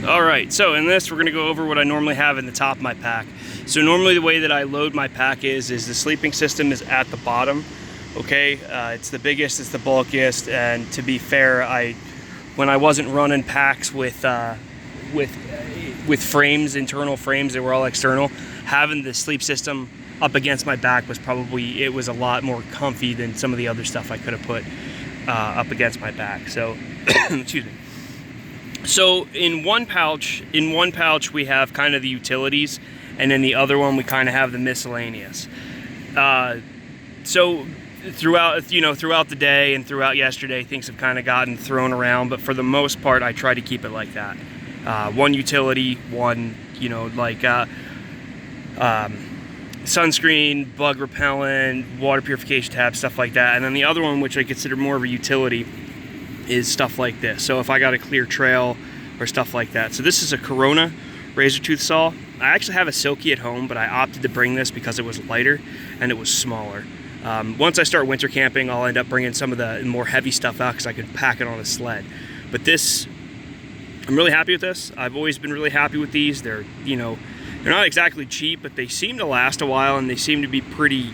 Alright, so in this we're going to go over what I normally have in the top of my pack. So normally the way that I load my pack is the sleeping system is at the bottom. Okay, it's the biggest, it's the bulkiest, and to be fair, when I wasn't running packs with frames, internal frames, they were all external, having the sleep system up against my back was it was a lot more comfy than some of the other stuff I could have put up against my back. So, excuse me. So in one pouch we have kind of the utilities, and in the other one we kind of have the miscellaneous. So throughout the day and throughout yesterday, things have kind of gotten thrown around, but for the most part I try to keep it like that. One utility, one, sunscreen, bug repellent, water purification tab, stuff like that. And then the other one, which I consider more of a utility, is stuff like this. So if I got a clear trail or stuff like that. So this is a Corona razor tooth saw. I actually have a Silky at home, but I opted to bring this because it was lighter and it was smaller. Once I start winter camping, I'll end up bringing some of the more heavy stuff out because I can pack it on a sled. But this, I'm really happy with this. I've always been really happy with these. They're not exactly cheap, but they seem to last a while, and they seem to be pretty,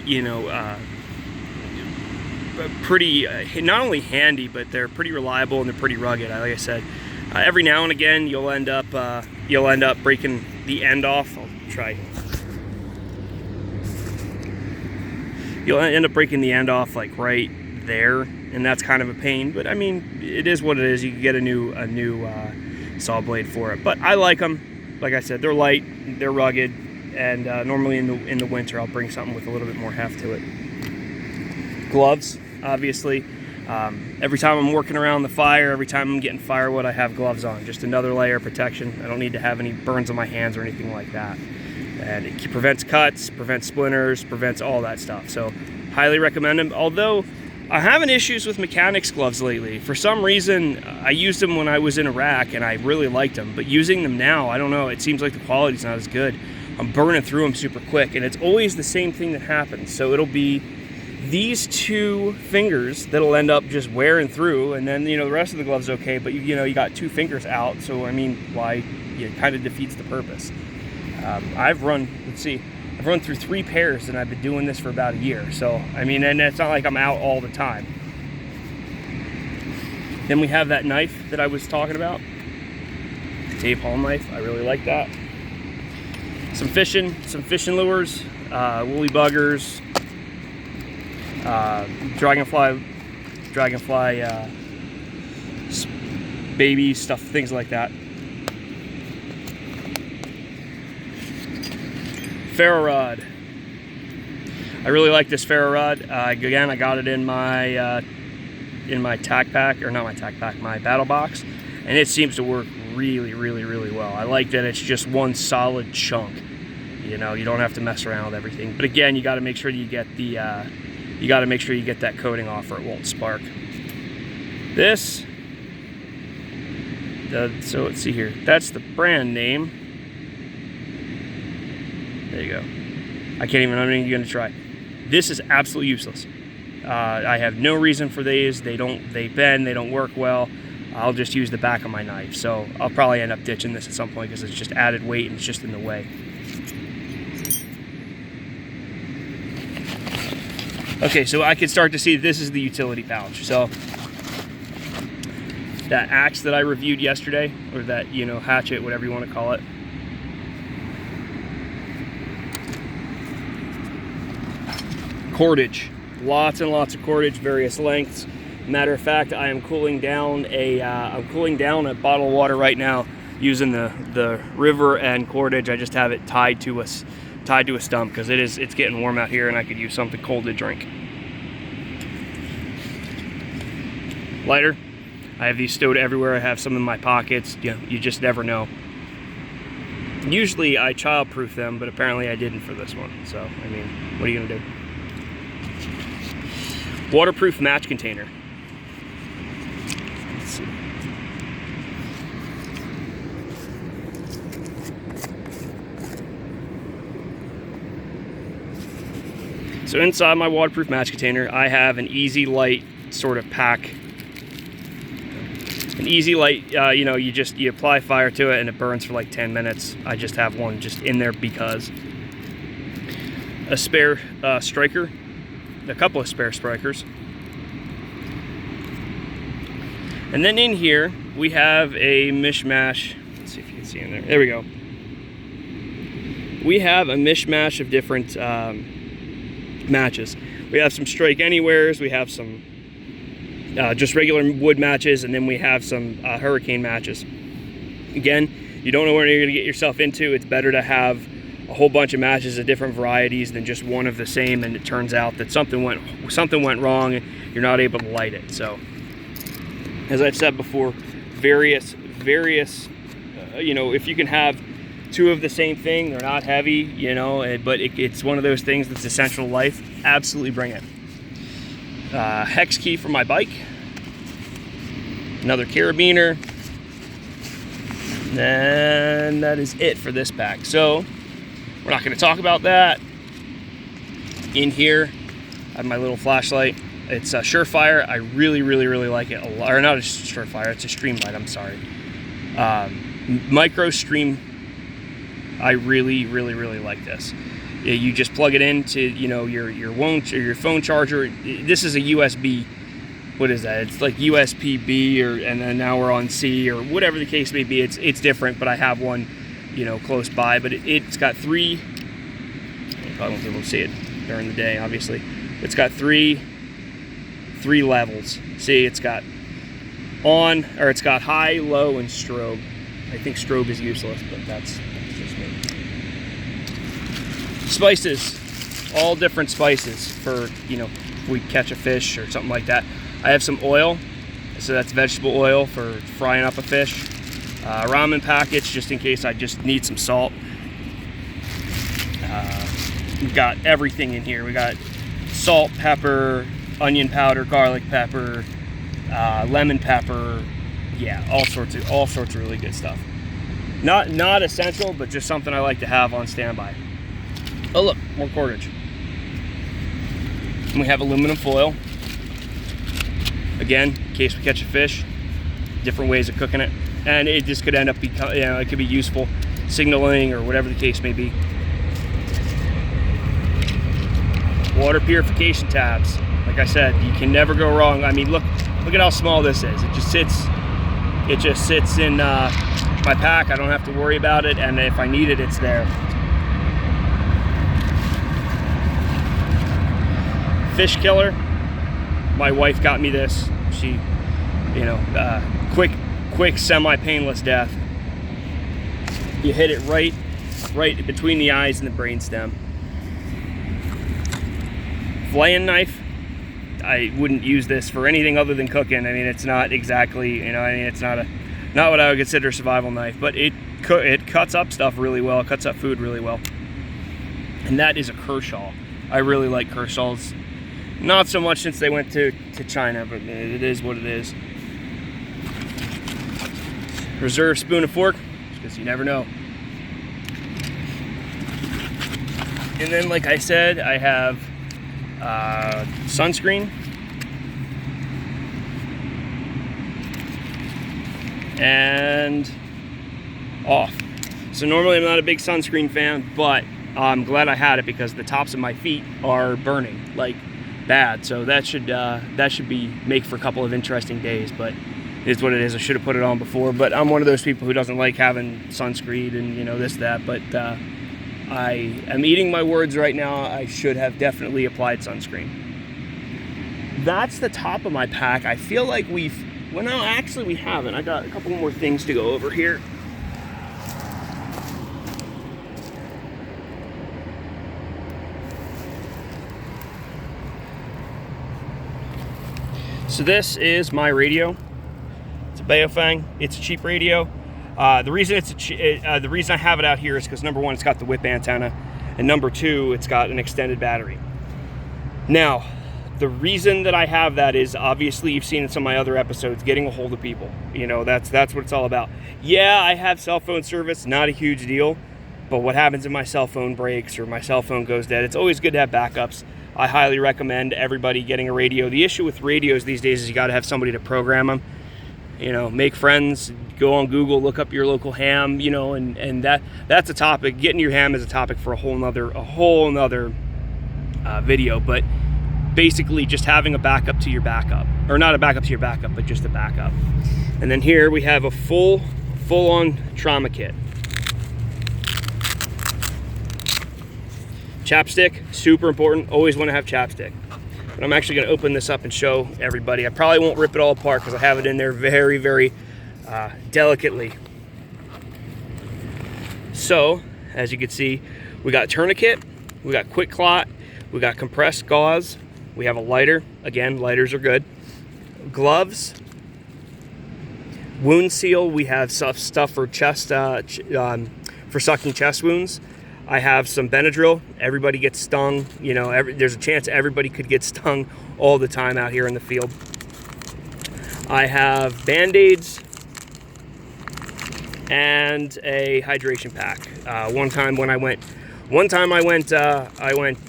not only handy, but they're pretty reliable and they're pretty rugged. Like I said, every now and again you'll end up breaking the end off. I'll try. You'll end up breaking the end off like right there, and that's kind of a pain. But I mean, it is what it is. You can get a new saw blade for it. But I like them. Like I said, they're light, they're rugged, and normally in the winter I'll bring something with a little bit more heft to it. Gloves, obviously. Every time I'm working around the fire, every time I'm getting firewood, I have gloves on. Just another layer of protection. I don't need to have any burns on my hands or anything like that. And it prevents cuts, prevents splinters, prevents all that stuff. So highly recommend them. Although I'm having issues with mechanics gloves lately. For some reason, I used them when I was in Iraq and I really liked them. But using them now, I don't know, it seems like the quality's not as good. I'm burning through them super quick, and it's always the same thing that happens. So it'll be these two fingers that'll end up just wearing through, and then the rest of the glove's okay, but you got two fingers out, so I mean, why? It kind of defeats the purpose. I've run through 3 pairs, and I've been doing this for about a year. So I mean, and it's not like I'm out all the time. Then we have that knife that I was talking about, Dave Hall knife. I really like that. Some fishing lures, woolly buggers, dragonfly baby stuff, things like that. Ferro rod. I really like this ferro rod. Again, I got it in my tack pack, or not my tack pack, my battle box, and it seems to work really well. I like that it's just one solid chunk. You don't have to mess around with everything. But again, you got to make sure you get that coating off, or it won't spark. This, so let's see here. That's the brand name. There you go. I'm not even gonna try. This is absolutely useless. I have no reason for these. They bend, they don't work well. I'll just use the back of my knife. So I'll probably end up ditching this at some point because it's just added weight and it's just in the way. Okay, so I can start to see this is the utility pouch. So that axe that I reviewed yesterday, or that, hatchet, whatever you want to call it. Cordage, lots and lots of cordage, various lengths. Matter of fact, I am cooling down a bottle of water right now using the river and cordage. I just have it tied to a stump because it's getting warm out here, and I could use something cold to drink. Lighter. I have these stowed everywhere. I have some in my pockets. You just never know. Usually I childproof them, but apparently I didn't for this one. So, I mean, what are you gonna do? Waterproof match container. Let's see. So inside my waterproof match container, I have an easy light sort of pack. An easy light, you apply fire to it and it burns for like 10 minutes. I just have one just in there because. A spare striker, a couple of spare strikers. And then in here, we have a mishmash. Let's see if you can see in there. There we go. We have a mishmash of different matches. We have some Strike Anywheres, we have some just regular wood matches, and then we have some hurricane matches. Again, you don't know what you're going to get yourself into. It's better to have a whole bunch of matches of different varieties than just one of the same, and it turns out that something went wrong and you're not able to light it. So, as I've said before, various, if you can have two of the same thing, they're not heavy, but it's one of those things that's essential to life. Absolutely bring it. Hex key for my bike, another carabiner, and that is it for this pack. So we're not going to talk about that. In here, I have my little flashlight. It's a Surefire. I really like it a lot. Or not a Surefire, it's a Streamlight, I'm sorry. Micro Stream. I really like this. You just plug it into, your phone charger. This is a USB. What is that? It's like USB-B, and then now we're on C, or whatever the case may be. It's different, but I have one, close by. But it's got three. You probably won't be able to see it during the day, obviously. It's got three levels. See, it's got it's got high, low, and strobe. I think strobe is useless, but that's just me. Spices, all different spices for, if we catch a fish or something like that. I have some oil, so that's vegetable oil for frying up a fish. Ramen packets, just in case I just need some salt. We've got everything in here. We got salt, pepper, onion powder, garlic pepper, lemon pepper. Yeah, all sorts of really good stuff. Not essential, but just something I like to have on standby. Oh look, more cordage. And we have aluminum foil. Again, in case we catch a fish, different ways of cooking it. And it just could end up it could be useful, signaling or whatever the case may be. Water purification tabs. Like I said, you can never go wrong. I mean, look at how small this is. It just sits in my pack. I don't have to worry about it, and if I need it, it's there. Fish killer. My wife got me this. She, quick semi-painless death. You hit it right between the eyes and the brainstem. Flaying knife. I wouldn't use this for anything other than cooking. I mean, it's not exactly, it's not what I would consider a survival knife, but it cuts up stuff really well. It cuts up food really well. And that is a Kershaw. I really like Kershaws. Not so much since they went to China, but it is what it is. Reserve spoon and fork, because you never know. And then, like I said, I have sunscreen. And off. So normally I'm not a big sunscreen fan, but I'm glad I had it because the tops of my feet are burning like bad. So that should be make for a couple of interesting days, but it's what it is. I should have put it on before, but I'm one of those people who doesn't like having sunscreen and this, that, but I am eating my words right now. I should have definitely applied sunscreen. That's the top of my pack. I feel like we haven't. I got a couple more things to go over here. So this is my radio. It's a Baofeng. It's a cheap radio. The reason I have it out here is because number one, it's got the whip antenna, and number two, it's got an extended battery. Now, the reason that I have that is obviously you've seen in some of my other episodes, getting a hold of people. That's what it's all about. Yeah, I have cell phone service, not a huge deal, but what happens if my cell phone breaks or my cell phone goes dead? It's always good to have backups. I highly recommend everybody getting a radio. The issue with radios these days is you got to have somebody to program them. You know, make friends, go on Google, look up your local ham, you know, and that's a topic. Getting your ham is a topic for a whole nother video, but basically just having a backup to your backup, or not a backup to your backup, but just a backup. And then here we have a full-on trauma kit. Chapstick, super important. Always want to have chapstick. But I'm actually going to open this up and show everybody. I probably won't rip it all apart because I have it in there very, very delicately. So, as you can see, we got tourniquet, we got quick clot, we got compressed gauze, we have a lighter. Again, lighters are good. Gloves, wound seal. We have stuff for chest, for sucking chest wounds. I have some Benadryl. Everybody gets stung. You know, there's a chance everybody could get stung all the time out here in the field. I have Band-Aids and a hydration pack. One time I went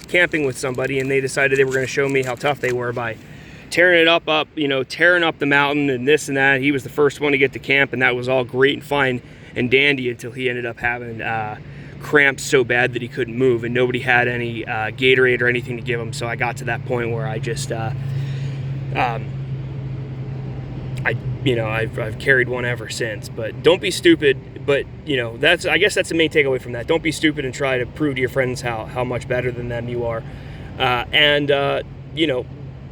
camping with somebody, and they decided they were going to show me how tough they were by tearing it up, you know, tearing up the mountain and this and that. He was the first one to get to camp, and that was all great and fine and dandy until he ended up having cramps so bad that he couldn't move, and nobody had any Gatorade or anything to give him. So I got to that point where I just I've carried one ever since. But don't be stupid. But you know, I guess that's the main takeaway from that. Don't be stupid and try to prove to your friends how much better than them you are. You know,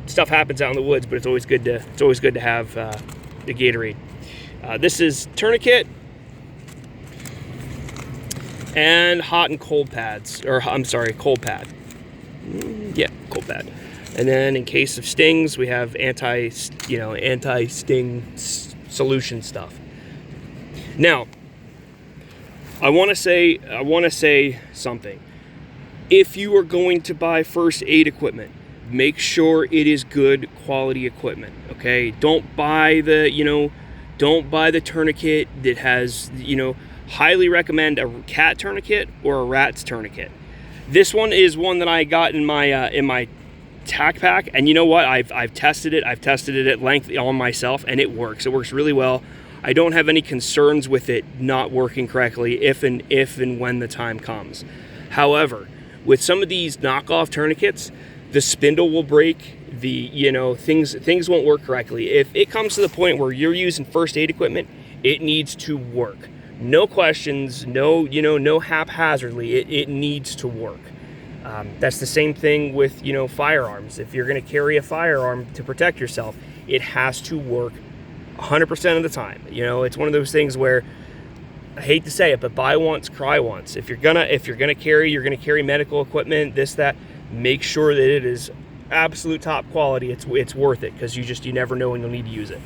stuff happens out in the woods, but it's always good to have the Gatorade. This is tourniquet and hot and cold pads, or I'm sorry, cold pad. Yeah, cold pad. And then in case of stings, we have anti-sting solution stuff. Now, I want to say something. If you are going to buy first aid equipment, make sure it is good quality equipment. Okay, don't buy the tourniquet that has, highly recommend a cat tourniquet or a rat's tourniquet. This one is one that I got in my tack pack, and you know what? I've tested it. I've tested it at length on myself, and it works. It works really well. I don't have any concerns with it not working correctly if and when the time comes. However, with some of these knockoff tourniquets, the spindle will break. Things won't work correctly. If it comes to the point where you're using first aid equipment, it needs to work. No questions, no haphazardly. It needs to work. That's the same thing with, firearms. If you're going to carry a firearm to protect yourself, it has to work 100% of the time. It's one of those things where, I hate to say it, but buy once, cry once. If you're gonna carry medical equipment, this, that, make sure that it is absolute top quality. It's worth it, because you never know when you'll need to use it.